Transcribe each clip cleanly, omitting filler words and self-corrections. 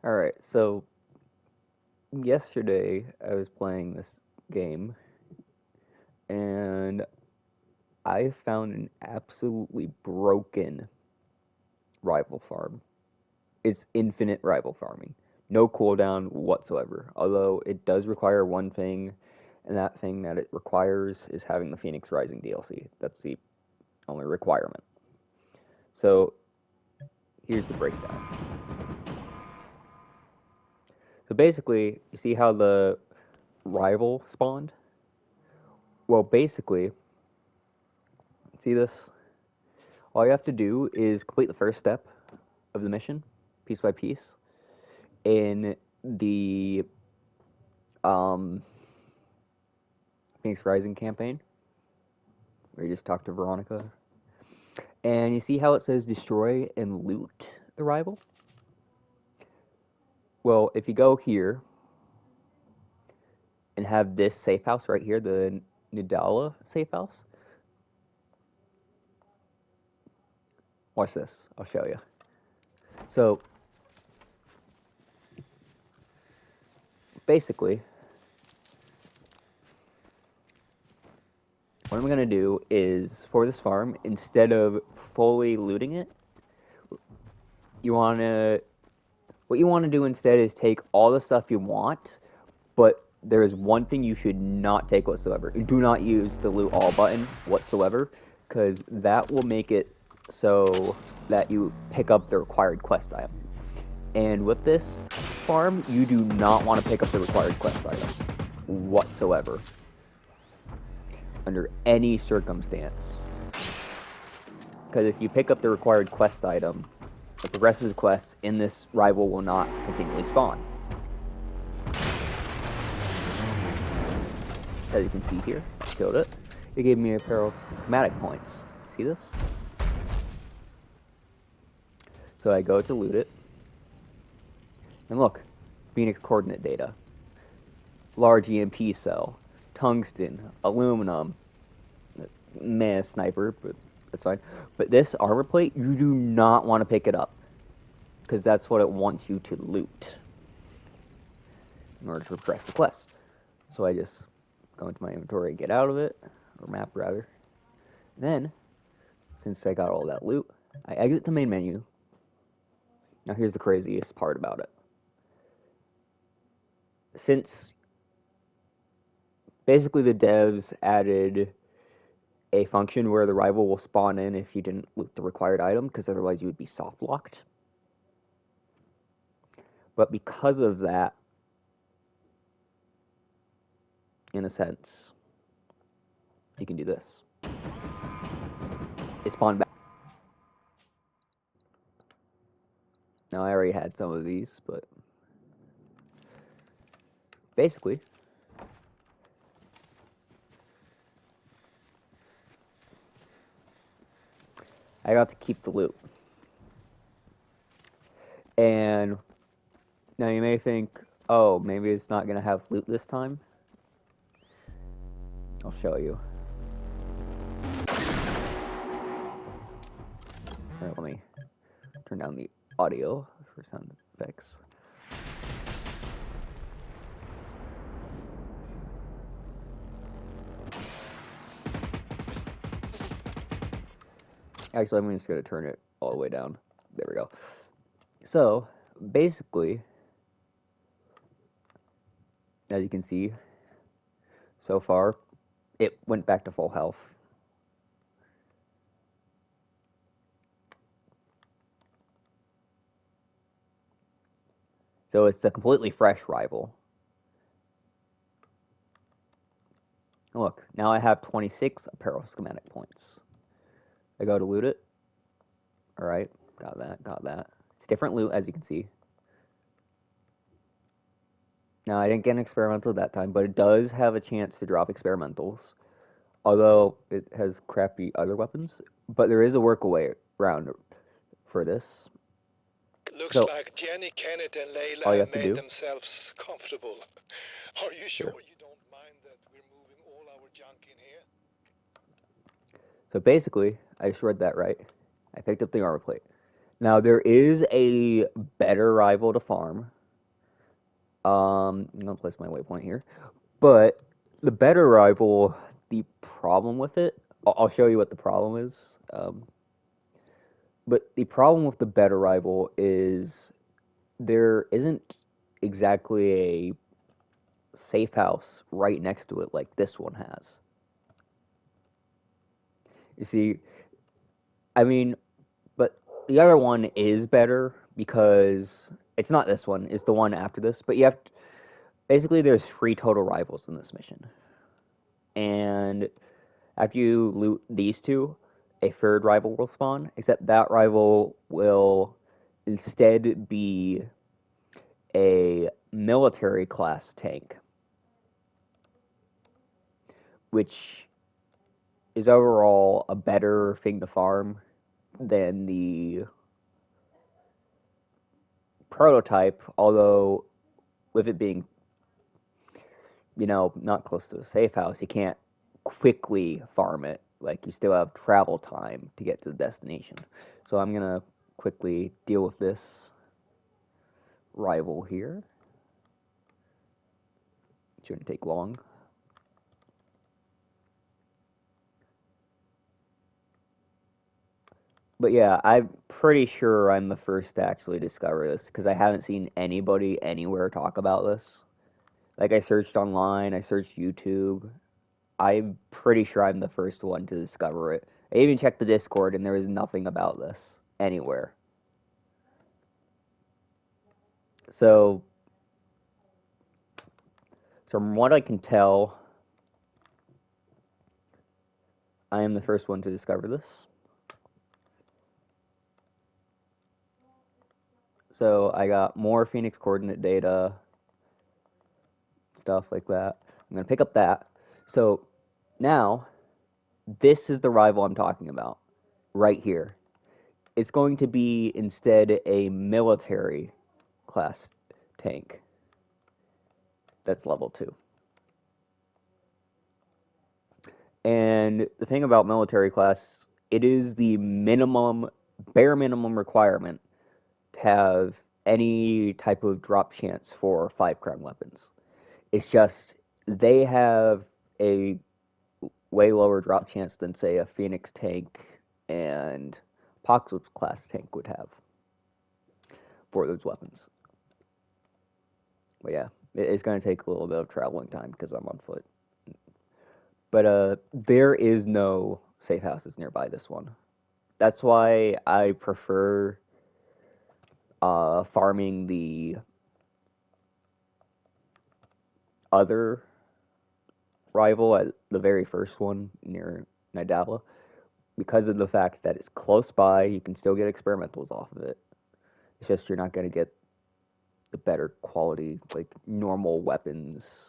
Alright, so yesterday I was playing this game and I found an absolutely broken rival farm. It's infinite rival farming. No cooldown whatsoever. Although it does require one thing, and that thing that it requires is having the Phoenix Rising DLC. That's the only requirement. So here's the breakdown. So basically, you see how the rival spawned? Well, basically, see this? All you have to do is complete the first step of the mission, piece by piece, in the Phoenix Rising campaign, where you just talk to Veronica. And you see how it says destroy and loot the rival? Well, if you go here and have this safe house right here, the Nidala safe house, watch this, I'll show you. So, basically, what I'm going to do is, for this farm, instead of fully looting it, what you want to do instead is take all the stuff you want, but there is one thing you should not take whatsoever. Do not use the loot all button whatsoever, because that will make it so that you pick up the required quest item. And with this farm, you do not want to pick up the required quest item whatsoever, under any circumstance. Because if you pick up the required quest item, the progressive quests in this rival will not continually spawn. As you can see here, I killed it. It gave me a pair of schematic points. See this? So I go to loot it. And look, Phoenix coordinate data. Large EMP cell, tungsten, aluminum, meh, sniper, but that's fine. But this armor plate, you do not want to pick it up, because that's what it wants you to loot in order to progress the quest. So I just go into my inventory and get out of it, or map rather. Then, since I got all that loot, I exit the main menu. Now here's the craziest part about it. Since basically the devs added a function where the rival will spawn in if you didn't loot the required item, because otherwise you would be soft locked. But because of that, in a sense, you can do this. It spawned back. Now I already had some of these, but basically, I got to keep the loot. And now you may think, oh, maybe it's not going to have loot this time. I'll show you. Alright, let me turn down the audio for sound effects. Actually, I'm just going to turn it all the way down. There we go. So, basically, as you can see, so far, it went back to full health. So it's a completely fresh rival. Look, now I have 26 apparel schematic points. I go to loot it. Alright, got that. It's different loot, as you can see. Now, I didn't get an experimental that time, but it does have a chance to drop experimentals. Although, it has crappy other weapons. But there is a workaway around for this. Looks like Jenny, Kenneth, and Layla have made themselves comfortable. Are you sure you don't mind that we're moving all our junk in here? So basically, I just read that right. I picked up the armor plate. Now, there is a better rival to farm I'm gonna place my waypoint here. But the better rival, the problem with it, I'll show you what the problem is. But the problem with the better rival is there isn't exactly a safe house right next to it like this one has. You see, I mean, but the other one is better because it's not this one, it's the one after this. But you have basically there's 3 total rivals in this mission, and after you loot these 2, a 3rd rival will spawn. Except that rival will instead be a military class tank, which is overall a better thing to farm than the prototype, although with it being, not close to a safe house, you can't quickly farm it. Like, you still have travel time to get to the destination. So I'm going to quickly deal with this rival here. Shouldn't take long. But yeah, I'm pretty sure I'm the first to actually discover this, because I haven't seen anybody anywhere talk about this. Like, I searched online, I searched YouTube. I'm pretty sure I'm the first one to discover it. I even checked the Discord, and there was nothing about this anywhere. So from what I can tell, I am the first one to discover this. So I got more FNIX coordinate data, stuff like that. I'm going to pick up that. So now, this is the rival I'm talking about, right here. It's going to be instead a military class tank that's level 2. And the thing about military class, it is the bare minimum requirement to have any type of drop chance for 5 crown weapons. It's just they have a way lower drop chance than, say, a FNIX tank and Apocalypse class tank would have for those weapons. But yeah, it's going to take a little bit of traveling time because I'm on foot. But there is no safe houses nearby this one. That's why I prefer farming the other rival at the very first one near Nidala, because of the fact that it's close by. You can still get experimentals off of it. It's just you're not going to get the better quality, like, normal weapons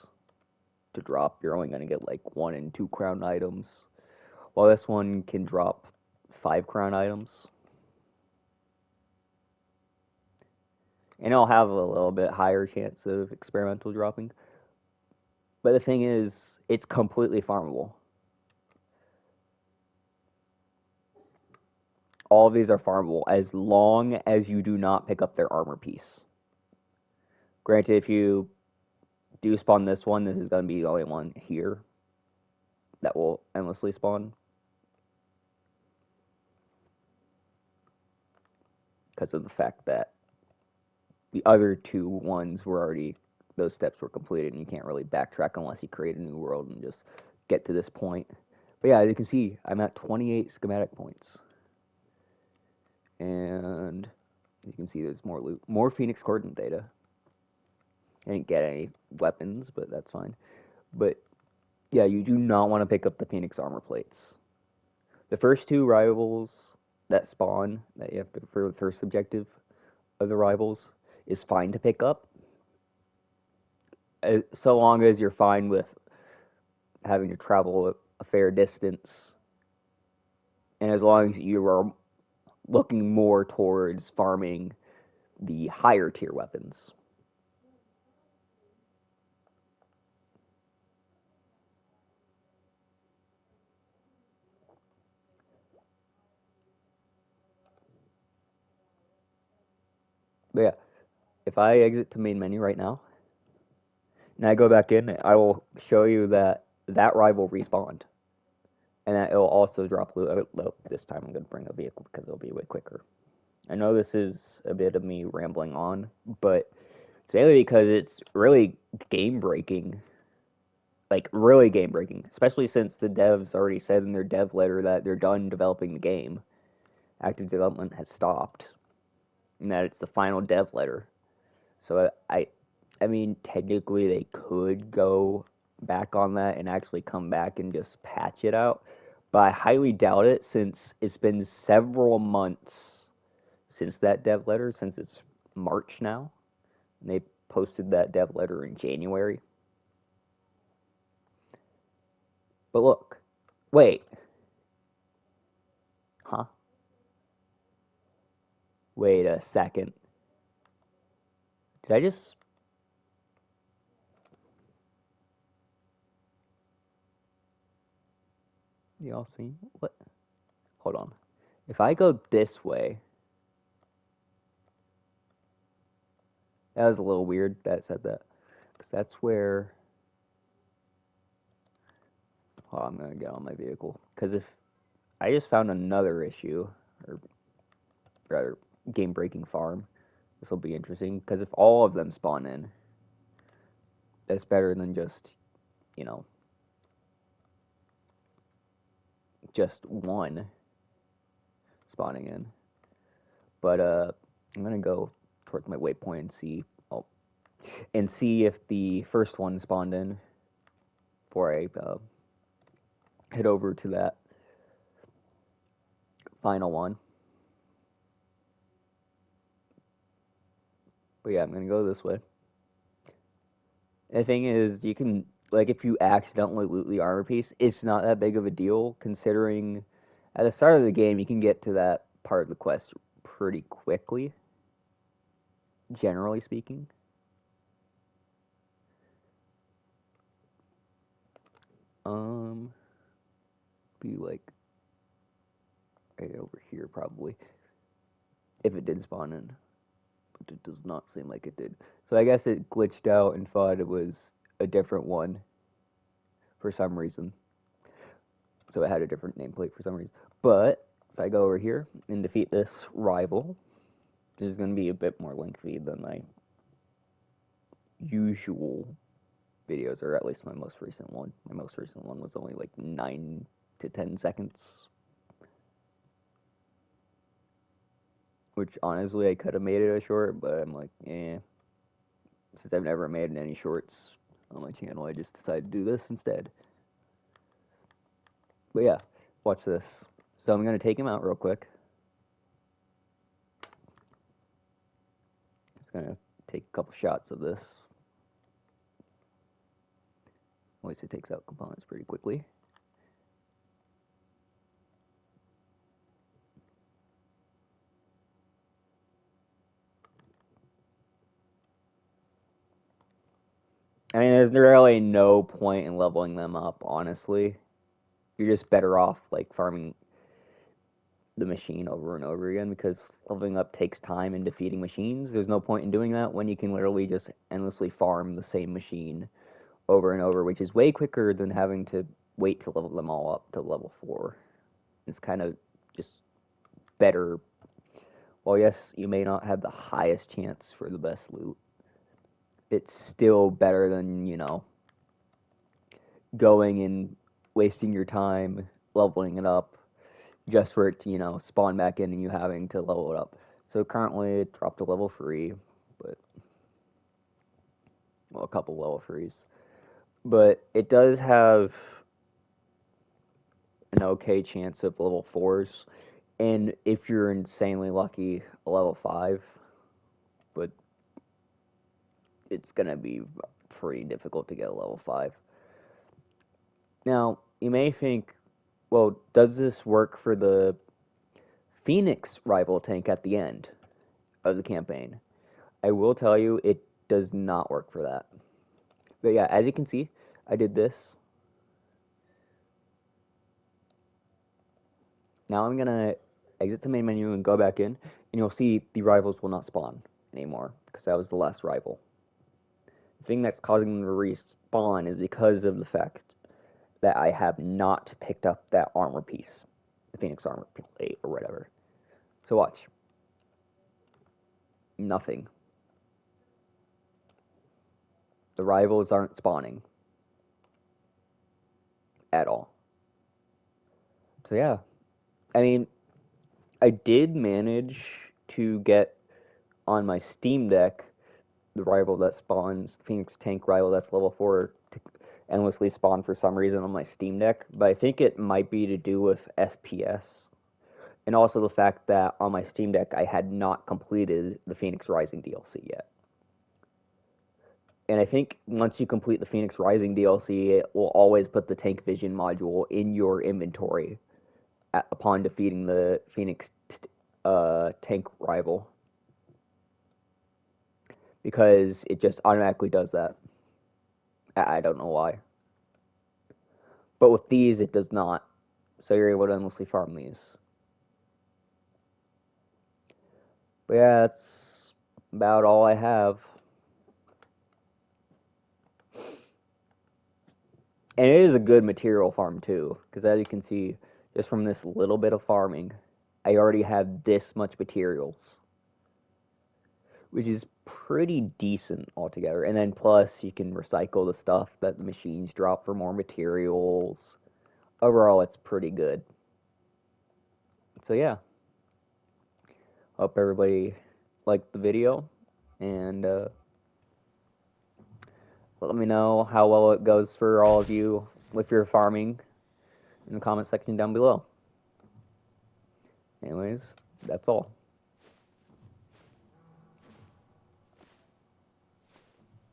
to drop. You're only going to get like 1 and 2 crown items, while this one can drop 5 crown items. And it'll have a little bit higher chance of experimental dropping. But the thing is, it's completely farmable. All of these are farmable as long as you do not pick up their armor piece. Granted, if you do spawn this one, this is going to be the only one here that will endlessly spawn. Because of the fact that the other 2 ones were already, those steps were completed, and you can't really backtrack unless you create a new world and just get to this point. But yeah, as you can see, I'm at 28 schematic points. And you can see there's more loot, more FNIX coordinate data. I didn't get any weapons, but that's fine. But yeah, you do not want to pick up the FNIX armor plates. The first 2 rivals that spawn, that you have to, for the first objective of the rivals, is fine to pick up, so long as you're fine with having to travel a fair distance, and as long as you are looking more towards farming the higher tier weapons. But yeah, if I exit to main menu right now, and I go back in, I will show you that rival respawned. And that it'll also drop loot. This time I'm going to bring a vehicle because it'll be way quicker. I know this is a bit of me rambling on, but it's mainly because it's really game-breaking. Like, really game-breaking. Especially since the devs already said in their dev letter that they're done developing the game. Active development has stopped. And that it's the final dev letter. So I mean, technically they could go back on that and actually come back and just patch it out. But I highly doubt it since it's been several months since that dev letter, since it's March now. And they posted that dev letter in January. But look, wait. Huh? Wait a second. Did I just... Y'all see? What? Hold on. If I go this way... That was a little weird that it said that. Because that's where... Oh, I'm going to get on my vehicle. Because if... I just found another issue. Or rather, game-breaking farm. This will be interesting. Because if all of them spawn in... That's better than just... You know... Just one spawning in. But, I'm going to go towards my waypoint and see... Oh, and see if the first one spawned in before I head over to that final one. But yeah, I'm gonna go this way. And the thing is, you can, like, if you accidentally loot the armor piece, it's not that big of a deal, considering at the start of the game, you can get to that part of the quest pretty quickly, generally speaking. Be like right over here probably, if it did spawn in, but it does not seem like it did. So I guess it glitched out and thought it was a different one for some reason. So it had a different nameplate for some reason. But if I go over here and defeat this rival, this is going to be a bit more lengthy than my usual videos, or at least my most recent one. My most recent one was only like 9 to 10 seconds. Which, honestly, I could have made it a short, but I'm like, eh. Since I've never made any shorts on my channel, I just decided to do this instead. But yeah, watch this. So I'm going to take him out real quick. Just going to take a couple shots of this. At least it takes out components pretty quickly. I mean, there's really no point in leveling them up, honestly. You're just better off, like, farming the machine over and over again, because leveling up takes time in defeating machines. There's no point in doing that when you can literally just endlessly farm the same machine over and over, which is way quicker than having to wait to level them all up to level 4. It's kind of just better. Well, yes, you may not have the highest chance for the best loot. It's still better than, you know, going and wasting your time leveling it up just for it to, you know, spawn back in and you having to level it up. So currently it dropped to level 3, but, well, a couple level 3s. But it does have an okay chance of level 4s, and if you're insanely lucky, a level 5, but it's gonna be pretty difficult to get a level 5. Now, you may think, well, does this work for the FNIX rival tank at the end of the campaign? I will tell you, it does not work for that. But yeah, as you can see, I did this. Now I'm gonna exit the main menu and go back in, and you'll see the rivals will not spawn anymore, because that was the last rival. The thing that's causing them to respawn is because of the fact that I have not picked up that armor piece, the Phoenix armor plate or whatever. So watch. Nothing. The rivals aren't spawning at all. So yeah, I mean, I did manage to get on my Steam Deck the rival that spawns, the Phoenix tank rival that's level 4 to endlessly spawn for some reason on my Steam Deck, but I think it might be to do with FPS. And also the fact that on my Steam Deck I had not completed the Phoenix Rising DLC yet. And I think once you complete the Phoenix Rising DLC, it will always put the tank vision module in your inventory upon defeating the Phoenix tank rival. Because it just automatically does that. I don't know why. But with these, it does not. So you're able to endlessly farm these. But yeah, that's about all I have. And it is a good material farm too, because as you can see, just from this little bit of farming, I already have this much materials, which is pretty decent altogether. And then plus, you can recycle the stuff that the machines drop for more materials. Overall, it's pretty good. So yeah, hope everybody liked the video, and let me know how well it goes for all of you with your farming in the comment section down below. Anyways, that's all.